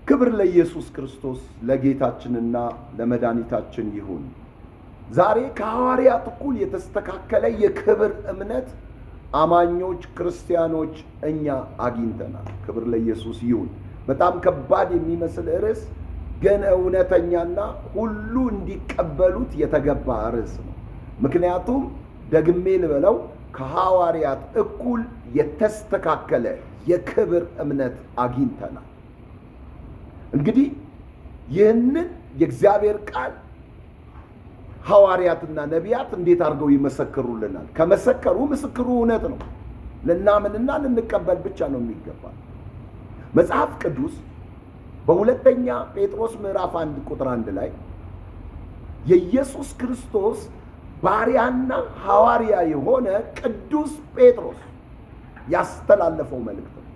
ክብር ለኢየሱስ ክርስቶስ ለጌታችንና ለመድኃኒታችን ይሁን። ዛሬ ከሐዋርያት እኩል የተስተካከለ የክብር እምነት አማኞች ክርስቲያኖች እኛ አግኝተናል። ክብር ለኢየሱስ ይሁን። በጣም ከባድ የሚመስል ርዕስ ግን እውነተኛና ሁሉ እንዲቀበሉት የተገባ ርዕስ ነው። ምክንያቱም ደግሜ ልበለው ከሐዋርያት እኩል የተስተካከለ የክብር እምነት አግኝተናል። እንግዲህ ይህንን የእግዚአብሔር ቃል ሐዋርያትና ነቢያት እንዴት አድርገው ይመሰክሩልናል? ከመሰከሩ ምስክሩ እውነት ነው። ልናምንና ልንቀበል ብቻ ነው የሚገባ። መጽሐፍ ቅዱስ በሁለተኛ ጴጥሮስ ምዕራፍ 1 ቁጥር 1 ላይ የኢየሱስ ክርስቶስ ባሪያና ሐዋርያ የሆነ ቅዱስ ጴጥሮስ ያስተላለፈው መልእክት ነው።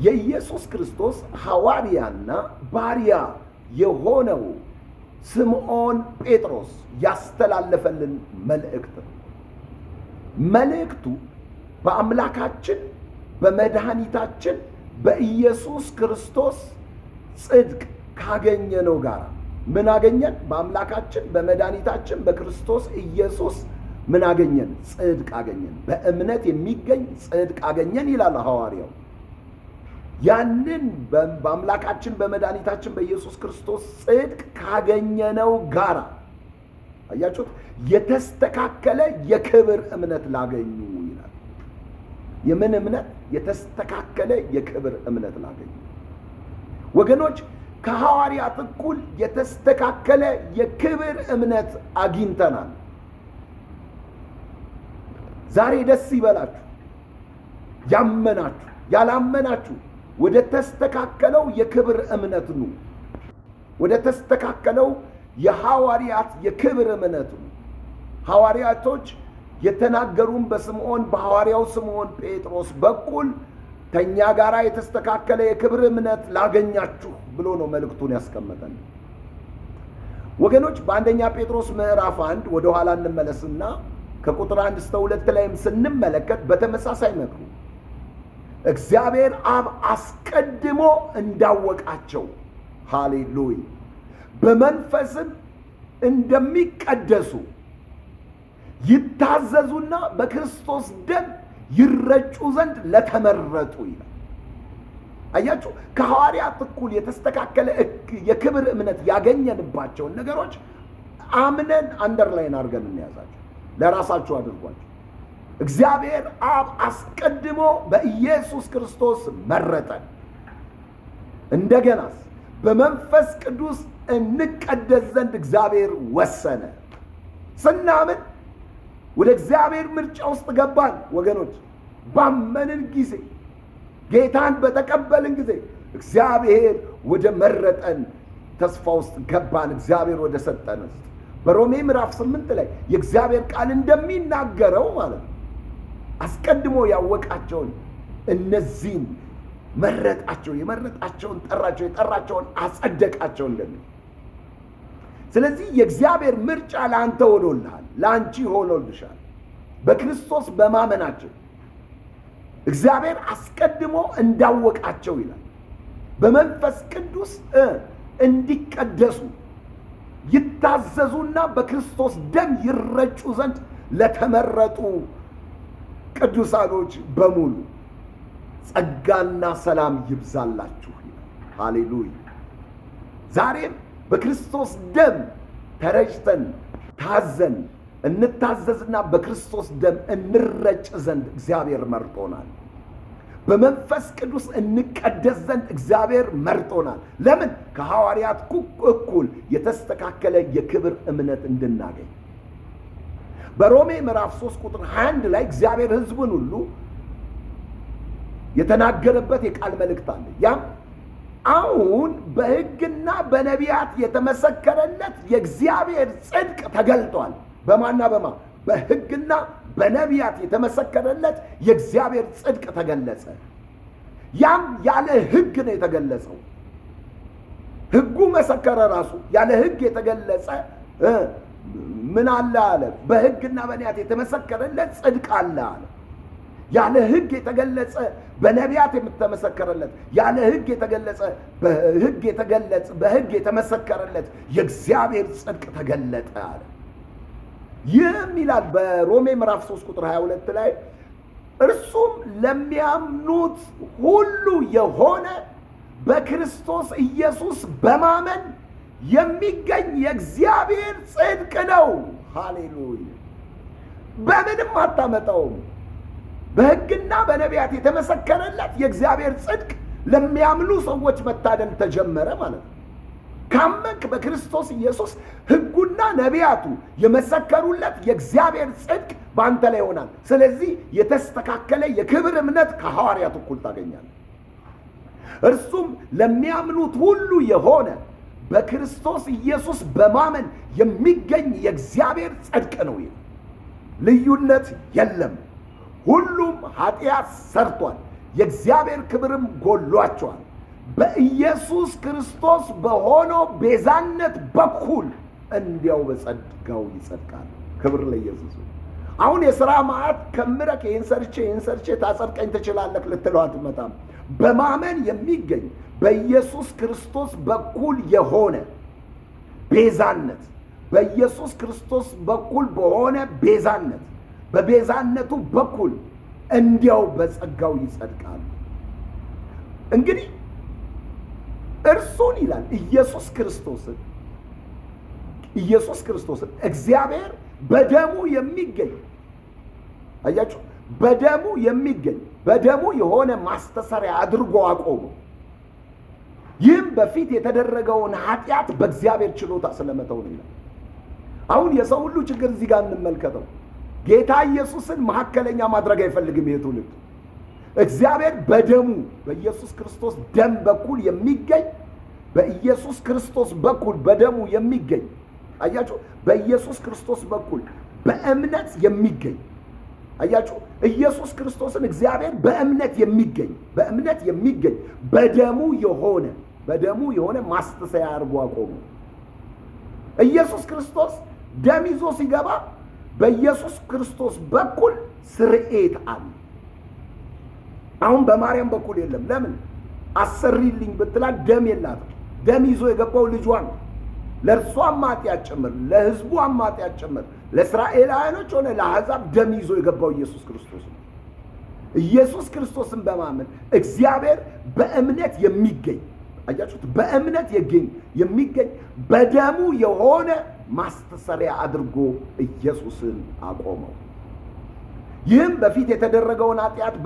የኢየሱስ ክርስቶስ ሐዋርያና ባሪያ የሆነው ስምዖን ጴጥሮስ ያስተላለፈልን መልእክት ነው። መልእክቱ በአምላካችን በመድኃኒታችን በኢየሱስ ክርስቶስ ጽድቅ ካገኘነው ጋር ምን አገኘን? በአምላካችን በመድኃኒታችን በክርስቶስ ኢየሱስ ምን አገኘን? ጽድቅ አገኘን። በእምነት የሚገኝ ጽድቅ አገኘን ይላል ሐዋርያው። ያንን በአምላካችን በመድኃኒታችን በኢየሱስ ክርስቶስ ጽድቅ ካገኘነው ጋር አያችሁት? የተስተካከለ የክብር እምነት ላገኙ ይላል። የምን እምነት? የተስተካከለ የክብር እምነት ላገኙ ወገኖች፣ ከሐዋርያት እኩል የተስተካከለ የክብር እምነት አግኝተናል። ዛሬ ደስ ይበላችሁ። ያመናችሁ ያላመናችሁ ወደ ተስተካከለው የክብር እምነት ኑ። ወደ ተስተካከለው የሐዋርያት የክብር እምነት ኑ። ሐዋርያቶች የተናገሩን በሐዋርያው ስምዖን ጴጥሮስ በኩል ከኛ ጋር የተስተካከለ የክብር እምነት ላገኛችሁ ብሎ ነው መልእክቱን ያስቀመጠን። ወገኖች በአንደኛ ጴጥሮስ ምዕራፍ 1 ወደ ኋላ እንመለስና ከቁጥር 1 እስከ 2 ላይም ስንመለከት በተመሳሳይ መልኩ እግዚአብሔር አብ አስቀድሞ እንዳወቃቸው፣ ሃሌሉያ፣ በመንፈስም እንደሚቀደሱ ይታዘዙና በክርስቶስ ደም ይረጩ ዘንድ ለተመረጡ ይላል። አያችሁ፣ ከሐዋርያት እኩል የተስተካከለ የክብር እምነት ያገኘንባቸውን ነገሮች አምነን አንደርላይን አድርገን እንያዛቸው፣ ለራሳችሁ አድርጓቸው። እግዚአብሔር አብ አስቀድሞ በኢየሱስ ክርስቶስ መረጠን። እንደገናስ በመንፈስ ቅዱስ እንቀደስ ዘንድ እግዚአብሔር ወሰነ። ስናምን ወደ እግዚአብሔር ምርጫ ውስጥ ገባን ወገኖች። ባመንን ጊዜ፣ ጌታን በተቀበልን ጊዜ እግዚአብሔር ወደ መረጠን ተስፋ ውስጥ ገባን። እግዚአብሔር ወደ ሰጠን ውስጥ በሮሜ ምዕራፍ 8 ላይ የእግዚአብሔር ቃል እንደሚናገረው ማለት ነው አስቀድሞ ያወቃቸውን እነዚህን መረጣቸው፣ የመረጣቸውን ጠራቸው፣ የጠራቸውን አጸደቃቸው እንደሚል። ስለዚህ የእግዚአብሔር ምርጫ ለአንተ ሆኖልሃል፣ ለአንቺ ሆኖልሻል። በክርስቶስ በማመናቸው እግዚአብሔር አስቀድሞ እንዳወቃቸው ይላል። በመንፈስ ቅዱስ እንዲቀደሱ ይታዘዙና በክርስቶስ ደም ይረጩ ዘንድ ለተመረጡ ቅዱሳኖች በሙሉ ጸጋና ሰላም ይብዛላችሁ ይላል። ሃሌሉያ። ዛሬም በክርስቶስ ደም ተረጭተን ታዘን እንታዘዝና በክርስቶስ ደም እንረጭ ዘንድ እግዚአብሔር መርጦናል። በመንፈስ ቅዱስ እንቀደስ ዘንድ እግዚአብሔር መርጦናል። ለምን? ከሐዋርያት እኩል የተስተካከለ የክብር እምነት እንድናገኝ። በሮሜ ምዕራፍ 3 ቁጥር 21 ላይ እግዚአብሔር ሕዝቡን ሁሉ የተናገረበት የቃል መልእክት አለ። ያም አሁን በሕግና በነቢያት የተመሰከረለት የእግዚአብሔር ጽድቅ ተገልጧል። በማና በማ? በሕግና በነቢያት የተመሰከረለት የእግዚአብሔር ጽድቅ ተገለጸ። ያም ያለ ሕግ ነው የተገለጸው። ሕጉ መሰከረ ራሱ። ያለ ሕግ የተገለጸ ምን አለ አለ? በሕግና በነቢያት የተመሰከረለት ጽድቅ አለ አለ። ያለ ሕግ የተገለጸ በነቢያት የተመሰከረለት ያለ ሕግ የተገለጸ በሕግ የተመሰከረለት የእግዚአብሔር ጽድቅ ተገለጠ አለ። ይህም ይላል በሮሜ ምዕራፍ 3 ቁጥር 22 ላይ እርሱም ለሚያምኑት ሁሉ የሆነ በክርስቶስ ኢየሱስ በማመን የሚገኝ የእግዚአብሔር ጽድቅ ነው። ሃሌሉያ! በምንም አታመጣውም። በሕግና በነቢያት የተመሰከረለት የእግዚአብሔር ጽድቅ ለሚያምኑ ሰዎች መታደል ተጀመረ ማለት ነው። ካመንክ በክርስቶስ ኢየሱስ ሕጉና ነቢያቱ የመሰከሩለት የእግዚአብሔር ጽድቅ በአንተ ላይ ይሆናል። ስለዚህ የተስተካከለ የክብር እምነት ከሐዋርያት እኩል ታገኛለህ። እርሱም ለሚያምኑት ሁሉ የሆነ በክርስቶስ ኢየሱስ በማመን የሚገኝ የእግዚአብሔር ጽድቅ ነው። ልዩነት የለም። ሁሉም ኃጢአት ሰርቷል፣ የእግዚአብሔር ክብርም ጎሏቸዋል። በኢየሱስ ክርስቶስ በሆነው ቤዛነት በኩል እንዲያው በጸጋው ይጸድቃል። ክብር ለኢየሱስ። አሁን የሥራ መዓት ከምረክ ይህን ሰርቼ ታጸድቀኝ ትችላለህ ልትለው አትመጣም። በማመን የሚገኝ በኢየሱስ ክርስቶስ በኩል የሆነ ቤዛነት፣ በኢየሱስ ክርስቶስ በኩል በሆነ ቤዛነት፣ በቤዛነቱ በኩል እንዲያው በጸጋው ይጸድቃሉ። እንግዲህ እርሱን ይላል ኢየሱስ ክርስቶስን እግዚአብሔር በደሙ የሚገኝ አያችሁ፣ በደሙ የሆነ ማስተሰሪያ አድርጎ አቆሙ። ይህም በፊት የተደረገውን ኃጢአት በእግዚአብሔር ችሎታ ስለመተው ነው ይላል። አሁን የሰው ሁሉ ችግር እዚህ ጋር እንመልከተው። ጌታ ኢየሱስን መሐከለኛ ማድረግ አይፈልግም ይህ ትውልድ። እግዚአብሔር በደሙ በኢየሱስ ክርስቶስ ደም በኩል የሚገኝ በኢየሱስ ክርስቶስ በኩል በደሙ የሚገኝ አያችሁ፣ በኢየሱስ ክርስቶስ በኩል በእምነት የሚገኝ አያችሁ፣ ኢየሱስ ክርስቶስን እግዚአብሔር በእምነት የሚገኝ በደሙ የሆነ ማስተሰሪያ አድርጎ አቆሙ። ኢየሱስ ክርስቶስ ደም ይዞ ሲገባ በኢየሱስ ክርስቶስ በኩል ስርኤት አለ። አሁን በማርያም በኩል የለም። ለምን? አሰሪልኝ ብትላት ደም የላትም። ደም ይዞ የገባው ልጇ ነው። ለእርሷም ኃጢአት ጭምር፣ ለሕዝቡም ኃጢአት ጭምር፣ ለእስራኤላውያኖች ሆነ ለአሕዛብ ደም ይዞ የገባው ኢየሱስ ክርስቶስ ነው። ኢየሱስ ክርስቶስን በማመን እግዚአብሔር በእምነት የሚገኝ አያችሁት፣ በእምነት የሚገኝ በደሙ የሆነ ማስተሰሪያ አድርጎ ኢየሱስን አቆመው። ይህም በፊት የተደረገውን ኃጢአት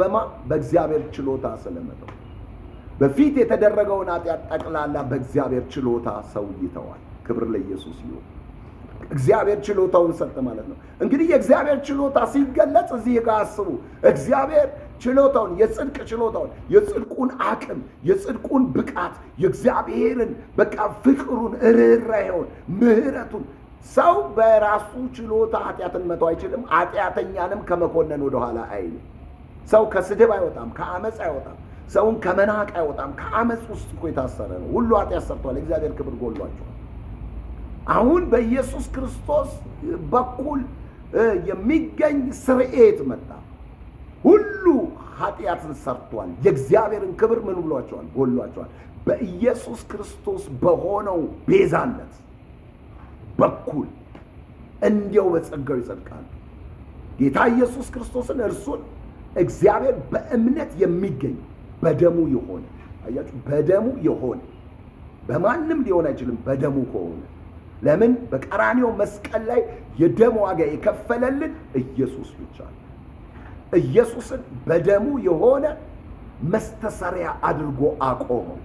በእግዚአብሔር ችሎታ ስለመተው። በፊት የተደረገውን ኃጢአት ጠቅላላ በእግዚአብሔር ችሎታ ሰው ይተዋል። ክብር ለኢየሱስ ይሁን። እግዚአብሔር ችሎታውን ሰጠ ማለት ነው። እንግዲህ የእግዚአብሔር ችሎታ ሲገለጽ እዚህ ጋር አስቡ። እግዚአብሔር ችሎታውን፣ የጽድቅ ችሎታውን፣ የጽድቁን አቅም፣ የጽድቁን ብቃት፣ የእግዚአብሔርን በቃ ፍቅሩን፣ ርኅራኄውን፣ ምሕረቱን ሰው በራሱ ችሎታ ኃጢአትን መተው አይችልም። ኃጢአተኛንም ከመኮነን ወደኋላ አይልም። ሰው ከስድብ አይወጣም፣ ከአመፅ አይወጣም፣ ሰውን ከመናቅ አይወጣም። ከአመፅ ውስጥ እኮ የታሰረ ነው። ሁሉ ኃጢአት ሰርቷል፣ የእግዚአብሔር ክብር ጎሏቸዋል። አሁን በኢየሱስ ክርስቶስ በኩል የሚገኝ ስርኤት መጣ። ሁሉ ኃጢአትን ሰርቷል፣ የእግዚአብሔርን ክብር ምን ብሏቸዋል? ጎሏቸዋል። በኢየሱስ ክርስቶስ በሆነው ቤዛነት በኩል እንዲያው በጸጋው ይጸድቃሉ። ጌታ ኢየሱስ ክርስቶስን እርሱን እግዚአብሔር በእምነት የሚገኝ በደሙ የሆነ አያችሁ፣ በደሙ የሆነ በማንም ሊሆን አይችልም። በደሙ ከሆነ ለምን? በቀራንዮ መስቀል ላይ የደም ዋጋ የከፈለልን ኢየሱስ ብቻ ነው። ኢየሱስን በደሙ የሆነ መስተሰሪያ አድርጎ አቆመው።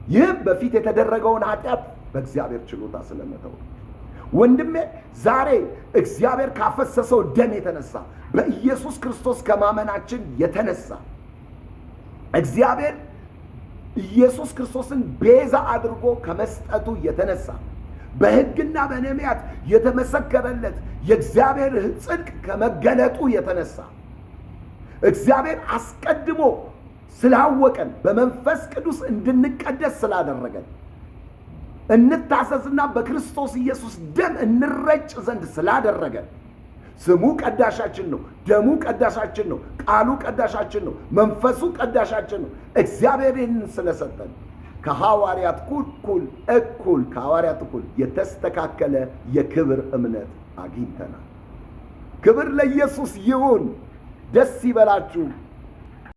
ይህም በፊት የተደረገውን ኃጢአት በእግዚአብሔር ችሎታ ስለመተው። ወንድሜ ዛሬ እግዚአብሔር ካፈሰሰው ደም የተነሳ በኢየሱስ ክርስቶስ ከማመናችን የተነሳ እግዚአብሔር ኢየሱስ ክርስቶስን ቤዛ አድርጎ ከመስጠቱ የተነሳ በሕግና በነቢያት የተመሰከረለት የእግዚአብሔር ጽድቅ ከመገለጡ የተነሳ እግዚአብሔር አስቀድሞ ስላወቀን በመንፈስ ቅዱስ እንድንቀደስ ስላደረገን እንታሰስና በክርስቶስ ኢየሱስ ደም እንረጭ ዘንድ ስላደረገን ስሙ ቀዳሻችን ነው። ደሙ ቀዳሻችን ነው። ቃሉ ቀዳሻችን ነው። መንፈሱ ቀዳሻችን ነው። እግዚአብሔር ይህንን ስለሰጠን ከሐዋርያት እኩል የተስተካከለ የክብር እምነት አግኝተናል። ክብር ለኢየሱስ ይሁን። ደስ ይበላችሁ።